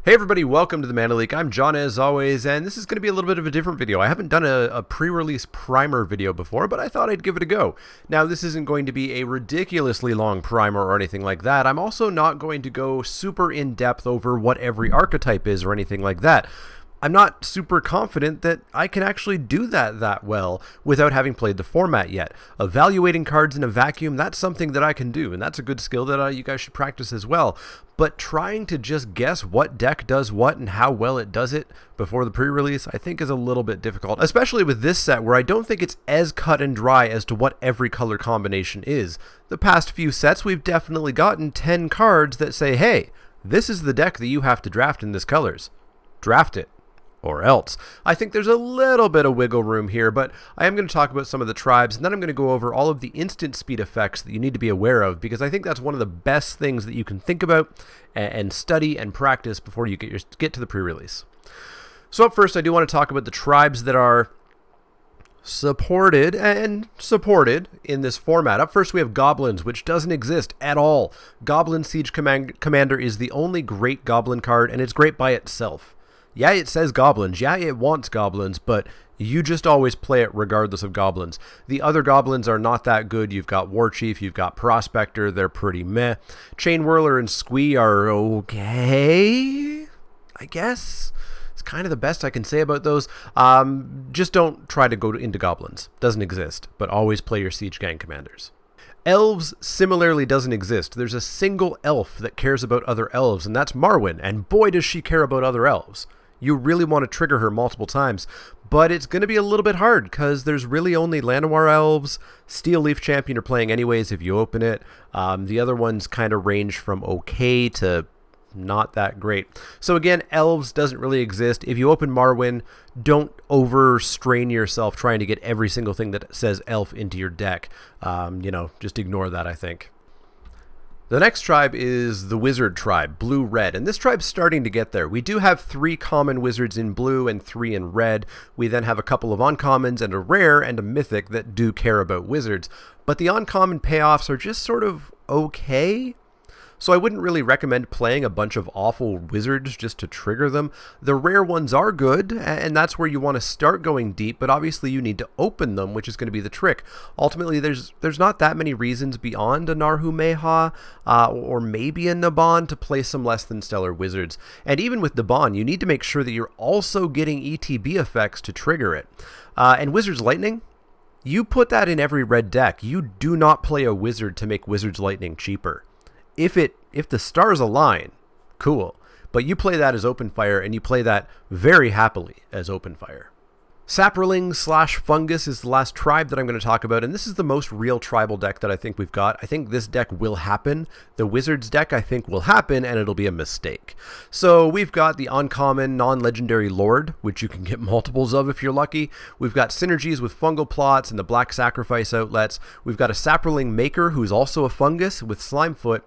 Hey everybody, welcome to the Leek. I'm John as always, and this is going to be a little bit of a different video. I haven't done a pre-release primer video before, but I thought I'd give it a go. Now, this isn't going to be a ridiculously long primer or anything like that. I'm also not going to go super in-depth over what every archetype is or anything like that. I'm not super confident that I can actually do that well without having played the format yet. Evaluating cards in a vacuum, that's something that I can do, and that's a good skill that you guys should practice as well. But trying to just guess what deck does what and how well it does it before the pre-release, I think is a little bit difficult, especially with this set where I don't think it's as cut and dry as to what every color combination is. The past few sets, we've definitely gotten 10 cards that say, hey, this is the deck that you have to draft in this colors. Draft it. Or else. I think there's a little bit of wiggle room here, but I am going to talk about some of the tribes, and then I'm going to go over all of the instant speed effects that you need to be aware of, because I think that's one of the best things that you can think about and study and practice before you get to the pre-release. So up first, I do want to talk about the tribes that are supported in this format. Up first, we have Goblins, which doesn't exist at all. Goblin Siege Commander is the only great Goblin card, and it's great by itself. Yeah, it says goblins. Yeah, it wants goblins, but you just always play it regardless of goblins. The other goblins are not that good. You've got War Chief, you've got Prospector, they're pretty meh. Chain Whirler and Squee are okay, I guess. It's kind of the best I can say about those. Just don't try to go into goblins. Doesn't exist, but always play your Siege Gang commanders. Elves similarly doesn't exist. There's a single elf that cares about other elves, and that's Marwyn, and boy does she care about other elves. You really want to trigger her multiple times, but it's going to be a little bit hard because there's really only Llanowar elves. Steel Leaf Champion are playing anyways if you open it. The other ones kind of range from okay to not that great. So again, elves doesn't really exist. If you open Marwyn, don't overstrain yourself trying to get every single thing that says elf into your deck. You know, just ignore that, I think. The next tribe is the Wizard tribe, blue-red, and this tribe's starting to get there. We do have 3 common wizards in blue and 3 in red. We then have a couple of uncommons and a rare and a mythic that do care about wizards, but the uncommon payoffs are just sort of okay. So I wouldn't really recommend playing a bunch of awful wizards just to trigger them. The rare ones are good, and that's where you want to start going deep, but obviously you need to open them, which is going to be the trick. Ultimately, there's not that many reasons beyond a Narhu-Meha or maybe a Naban to play some less than stellar wizards. And even with Naban, you need to make sure that you're also getting ETB effects to trigger it. And Wizard's Lightning, you put that in every red deck. You do not play a wizard to make Wizard's Lightning cheaper. If the stars align, cool. But you play that as open fire, and you play that very happily as open fire. Saproling / Fungus is the last tribe that I'm going to talk about, and this is the most real tribal deck that I think we've got. I think this deck will happen. The Wizards deck, I think, will happen, and it'll be a mistake. So we've got the uncommon non-legendary Lord, which you can get multiples of if you're lucky. We've got synergies with fungal plots and the Black Sacrifice outlets. We've got a Saproling Maker, who's also a fungus with Slimefoot.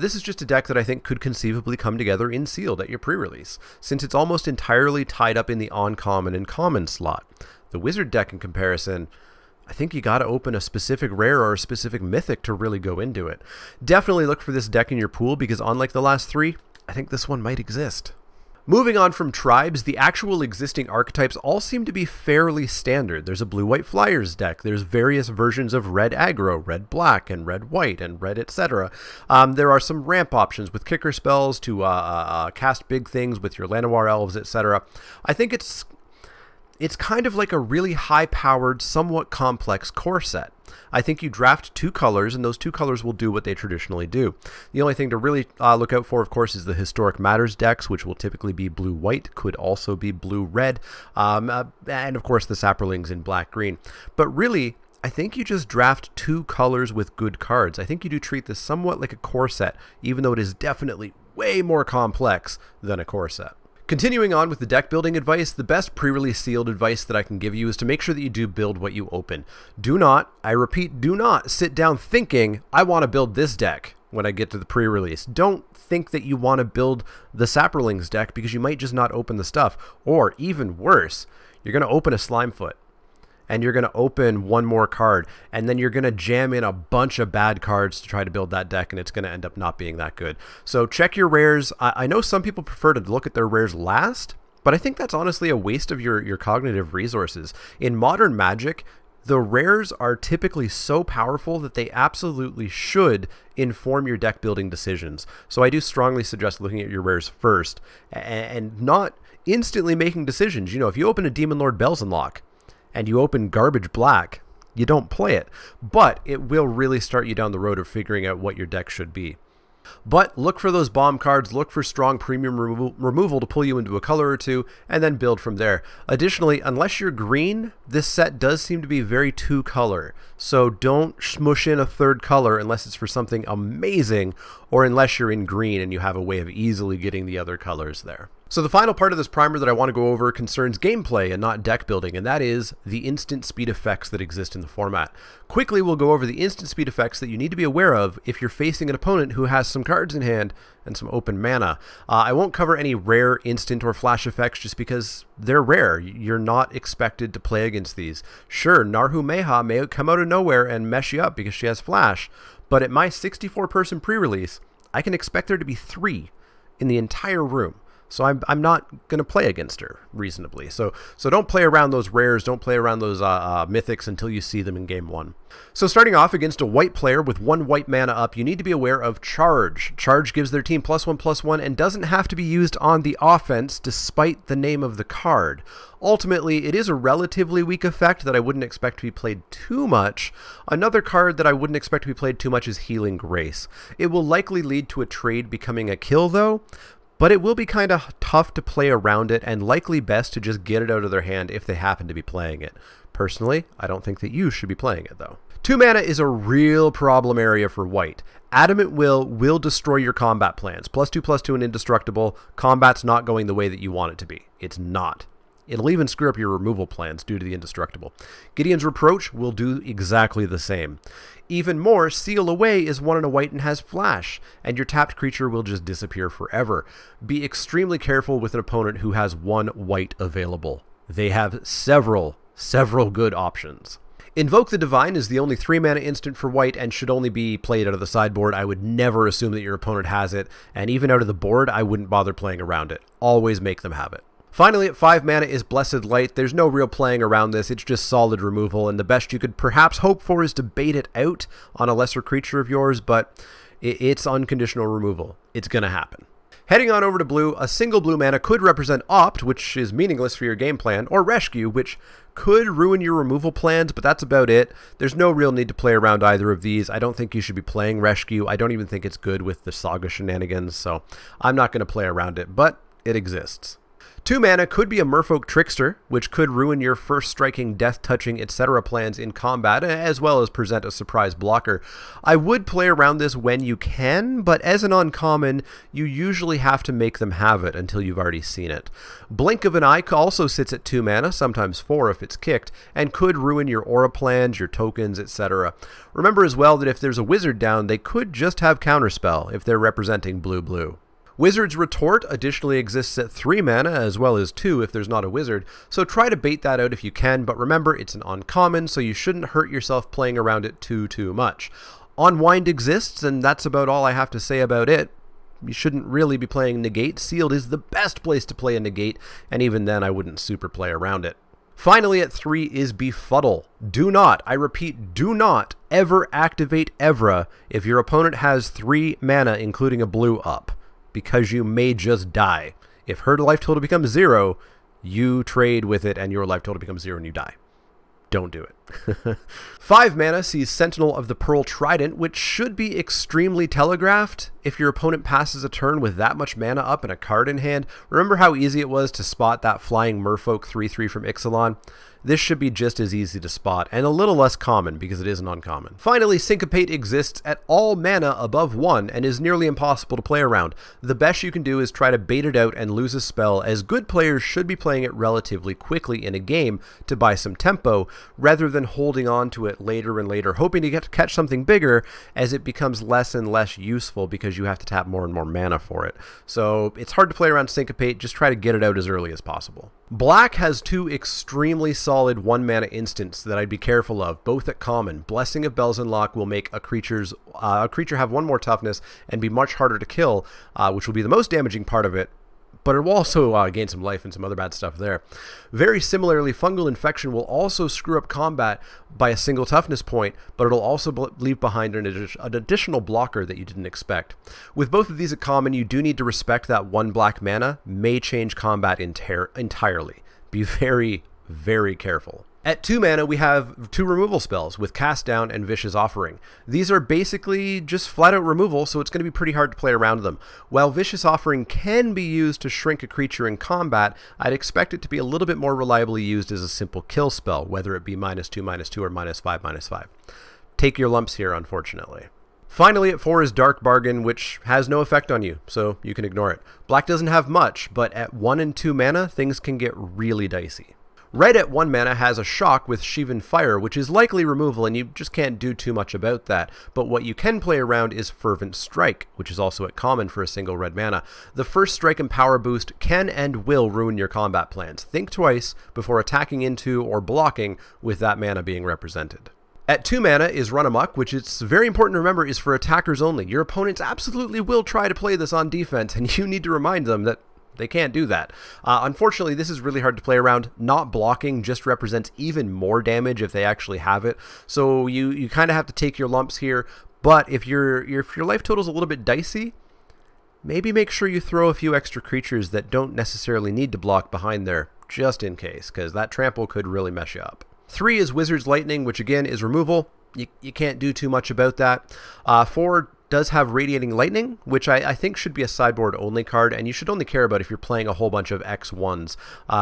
This is just a deck that I think could conceivably come together in sealed at your pre-release, since it's almost entirely tied up in the uncommon and common slot. The wizard deck in comparison, I think you got to open a specific rare or a specific mythic to really go into it. Definitely look for this deck in your pool because unlike the last 3, I think this one might exist. Moving on from tribes, the actual existing archetypes all seem to be fairly standard. There's a blue-white flyers deck. There's various versions of red aggro, red-black, and red-white, and red etc. There are some ramp options with kicker spells to cast big things with your Llanowar elves, etc. I think it's kind of like a really high-powered, somewhat complex core set. I think you draft 2 colors, and those 2 colors will do what they traditionally do. The only thing to really look out for, of course, is the Historic Matters decks, which will typically be blue-white, could also be blue-red, and of course the Saprolings in black-green. But really, I think you just draft 2 colors with good cards. I think you do treat this somewhat like a core set, even though it is definitely way more complex than a core set. Continuing on with the deck building advice, the best pre-release sealed advice that I can give you is to make sure that you do build what you open. Do not, I repeat, do not sit down thinking, I want to build this deck when I get to the pre-release. Don't think that you want to build the Saprolings deck because you might just not open the stuff. Or even worse, you're going to open a Slimefoot. and you're going to open one more card, and then you're going to jam in a bunch of bad cards to try to build that deck, and it's going to end up not being that good. So check your rares. I know some people prefer to look at their rares last, but I think that's honestly a waste of your cognitive resources. In modern Magic, the rares are typically so powerful that they absolutely should inform your deck building decisions. So I do strongly suggest looking at your rares first and not instantly making decisions. You know, if you open a Demon Lord Belzenlock and you open Garbage Black, you don't play it, but it will really start you down the road of figuring out what your deck should be. But look for those bomb cards, look for strong premium removal to pull you into a color or two, and then build from there. Additionally, unless you're green, this set does seem to be very two-color, so don't smush in a third color unless it's for something amazing, or unless you're in green and you have a way of easily getting the other colors there. So the final part of this primer that I want to go over concerns gameplay and not deck building, and that is the instant speed effects that exist in the format. Quickly, we'll go over the instant speed effects that you need to be aware of if you're facing an opponent who has some cards in hand and some open mana. I won't cover any rare instant or flash effects just because they're rare. You're not expected to play against these. Sure, Narhu Meha may come out of nowhere and mess you up because she has flash, but at my 64-person pre-release, I can expect there to be 3 in the entire room. So I'm not going to play against her reasonably. So don't play around those rares, don't play around those mythics until you see them in game 1. So starting off against a white player with 1 white mana up, you need to be aware of Charge. Charge gives their team +1/+1 and doesn't have to be used on the offense despite the name of the card. Ultimately, it is a relatively weak effect that I wouldn't expect to be played too much. Another card that I wouldn't expect to be played too much is Healing Grace. It will likely lead to a trade becoming a kill though, but it will be kind of tough to play around it and likely best to just get it out of their hand if they happen to be playing it. Personally, I don't think that you should be playing it though. 2 mana is a real problem area for white. Adamant will destroy your combat plans. +2/+2 and indestructible. Combat's not going the way that you want it to be. It's not. It'll even screw up your removal plans due to the indestructible. Gideon's Reproach will do exactly the same. Even more, Seal Away is 1 and a white and has flash, and your tapped creature will just disappear forever. Be extremely careful with an opponent who has 1 white available. They have several good options. Invoke the Divine is the only 3 mana instant for white and should only be played out of the sideboard. I would never assume that your opponent has it, and even out of the board, I wouldn't bother playing around it. Always make them have it. Finally, at 5 mana is Blessed Light. There's no real playing around this, it's just solid removal, and the best you could perhaps hope for is to bait it out on a lesser creature of yours, but it's unconditional removal. It's going to happen. Heading on over to blue, a single blue mana could represent Opt, which is meaningless for your game plan, or Rescue, which could ruin your removal plans, but that's about it. There's no real need to play around either of these. I don't think you should be playing Rescue. I don't even think it's good with the Saga shenanigans, so I'm not going to play around it, but it exists. 2 mana could be a Merfolk Trickster, which could ruin your first striking, death touching, etc. plans in combat, as well as present a surprise blocker. I would play around this when you can, but as an uncommon, you usually have to make them have it until you've already seen it. Blink of an Eye also sits at 2 mana, sometimes 4 if it's kicked, and could ruin your aura plans, your tokens, etc. Remember as well that if there's a wizard down, they could just have Counterspell if they're representing blue-blue. Wizard's Retort additionally exists at 3 mana as well as 2 if there's not a wizard, so try to bait that out if you can, but remember it's an uncommon, so you shouldn't hurt yourself playing around it too much. Unwind exists, and that's about all I have to say about it. You shouldn't really be playing Negate. Sealed is the best place to play a Negate, and even then I wouldn't super play around it. Finally at 3 is Befuddle. Do not, I repeat, do not ever activate Evra if your opponent has 3 mana including a blue up, because you may just die. If her life total becomes 0, you trade with it and your life total becomes 0 and you die. Don't do it. 5 mana sees Sentinel of the Pearl Trident, which should be extremely telegraphed. If your opponent passes a turn with that much mana up and a card in hand, remember how easy it was to spot that flying Merfolk 3/3 from Ixalan? This should be just as easy to spot, and a little less common because it is an uncommon. Finally, Syncopate exists at all mana above 1 and is nearly impossible to play around. The best you can do is try to bait it out and lose a spell, as good players should be playing it relatively quickly in a game to buy some tempo, rather than holding on to it later and later, hoping to catch something bigger as it becomes less and less useful because because you have to tap more and more mana for it. So it's hard to play around Syncopate, just try to get it out as early as possible. Black has two extremely solid 1 mana instants that I'd be careful of, both at common. Blessing of Belzenlok will make a creature have 1 more toughness and be much harder to kill, which will be the most damaging part of it, but it will also gain some life and some other bad stuff there. Very similarly, Fungal Infection will also screw up combat by a single toughness point, but it'll also leave behind an additional blocker that you didn't expect. With both of these at common, you do need to respect that 1 black mana may change combat entirely. Be very, very careful. At 2 mana, we have 2 removal spells with Cast Down and Vicious Offering. These are basically just flat-out removal, so it's going to be pretty hard to play around them. While Vicious Offering can be used to shrink a creature in combat, I'd expect it to be a little bit more reliably used as a simple kill spell, whether it be -2/-2 or -5/-5. Take your lumps here, unfortunately. Finally, at 4 is Dark Bargain, which has no effect on you, so you can ignore it. Black doesn't have much, but at 1 and 2 mana, things can get really dicey. Red at 1 mana has a Shock with Shivan Fire, which is likely removal, and you just can't do too much about that. But what you can play around is Fervent Strike, which is also at common for a single red mana. The first strike and power boost can and will ruin your combat plans. Think twice before attacking into or blocking with that mana being represented. At 2 mana is Run Amok, which it's very important to remember is for attackers only. Your opponents absolutely will try to play this on defense, and you need to remind them that they can't do that. Unfortunately, this is really hard to play around. Not blocking just represents even more damage if they actually have it. So you kind of have to take your lumps here. But if your life total is a little bit dicey, maybe make sure you throw a few extra creatures that don't necessarily need to block behind there, just in case, because that trample could really mess you up. 3 is Wizard's Lightning, which again is removal. You can't do too much about that. 4 does have Radiating Lightning, which I think should be a sideboard only card, and you should only care about if you're playing a whole bunch of X1s.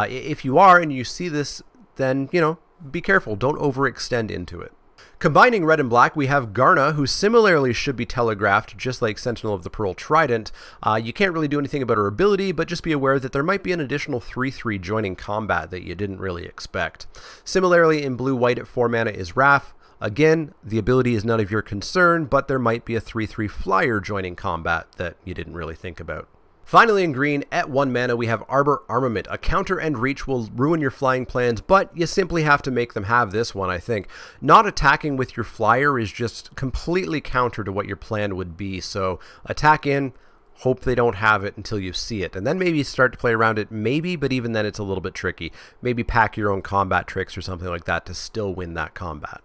If you are and you see this, then, you know, be careful. Don't overextend into it. Combining red and black, we have Garna, who similarly should be telegraphed, just like Sentinel of the Pearl Trident. You can't really do anything about her ability, but just be aware that there might be an additional 3/3 joining combat that you didn't really expect. Similarly, in blue-white at 4 mana is Wrath. Again, the ability is none of your concern, but there might be a 3/3 flyer joining combat that you didn't really think about. Finally, in green, at 1 mana, we have Arbor Armament. A counter and reach will ruin your flying plans, but you simply have to make them have this one, I think. Not attacking with your flyer is just completely counter to what your plan would be, so attack in, hope they don't have it until you see it, and then maybe start to play around it, maybe, but even then it's a little bit tricky. Maybe pack your own combat tricks or something like that to still win that combat.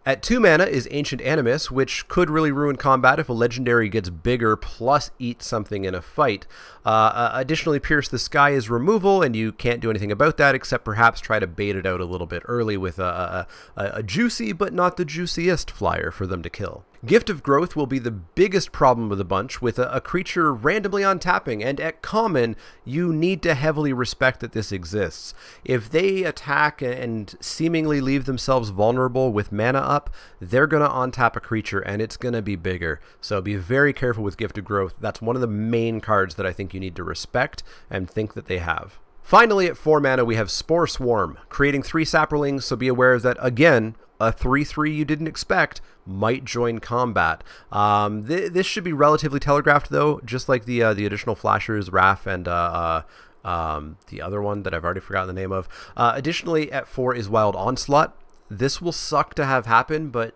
At 2 mana is Ancient Animus, which could really ruin combat if a legendary gets bigger plus eats something in a fight. Additionally, Pierce the Sky is removal, and you can't do anything about that except perhaps try to bait it out a little bit early with a juicy but not the juiciest flyer for them to kill. Gift of Growth will be the biggest problem of the bunch, with a creature randomly on tapping, and at common, you need to heavily respect that this exists. If they attack and seemingly leave themselves vulnerable with mana up, they're going to on-tap a creature, and it's going to be bigger. So be very careful with Gift of Growth. That's one of the main cards that I think you need to respect and think that they have. Finally, at 4 mana, we have Spore Swarm, creating 3 Saprolings, so be aware that, again, a 3/3 you didn't expect might join combat. This should be relatively telegraphed, though, just like the additional flashers, Wrath, and the other one that I've already forgotten the name of. Additionally, at 4 is Wild Onslaught. This will suck to have happen, but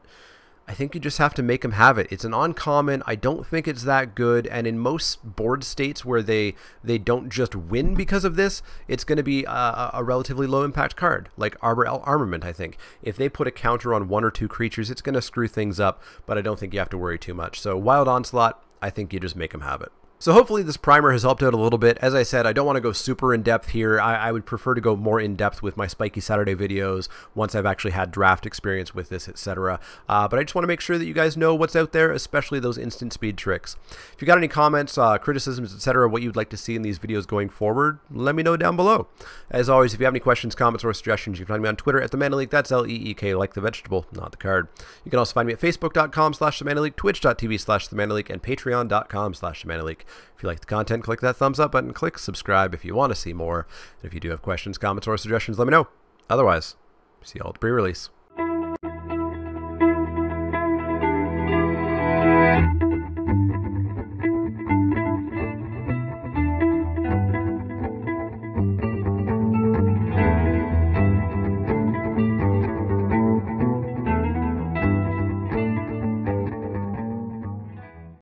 I think you just have to make them have it. It's an uncommon. I don't think it's that good, and in most board states where they don't just win because of this, it's going to be a relatively low impact card, like Arbor Armament, I think. If they put a counter on 1 or 2 creatures, it's going to screw things up, but I don't think you have to worry too much. So Wild Onslaught, I think you just make them have it. So hopefully this primer has helped out a little bit. As I said, I don't want to go super in-depth here. I would prefer to go more in-depth with my Spiky Saturday videos once I've actually had draft experience with this, etc. But I just want to make sure that you guys know what's out there, especially those instant speed tricks. If you got any comments, criticisms, etc., what you'd like to see in these videos going forward, let me know down below. As always, if you have any questions, comments, or suggestions, you can find me on Twitter at @TheManaLeek. That's L-E-E-K, like the vegetable, not the card. You can also find me at Facebook.com/TheManaLeek, Twitch.tv/TheManaLeek, and Patreon.com/TheManaLeek. If you like the content, click that thumbs up button, click subscribe if you want to see more. And if you do have questions, comments, or suggestions, let me know. Otherwise, see you all at the pre-release.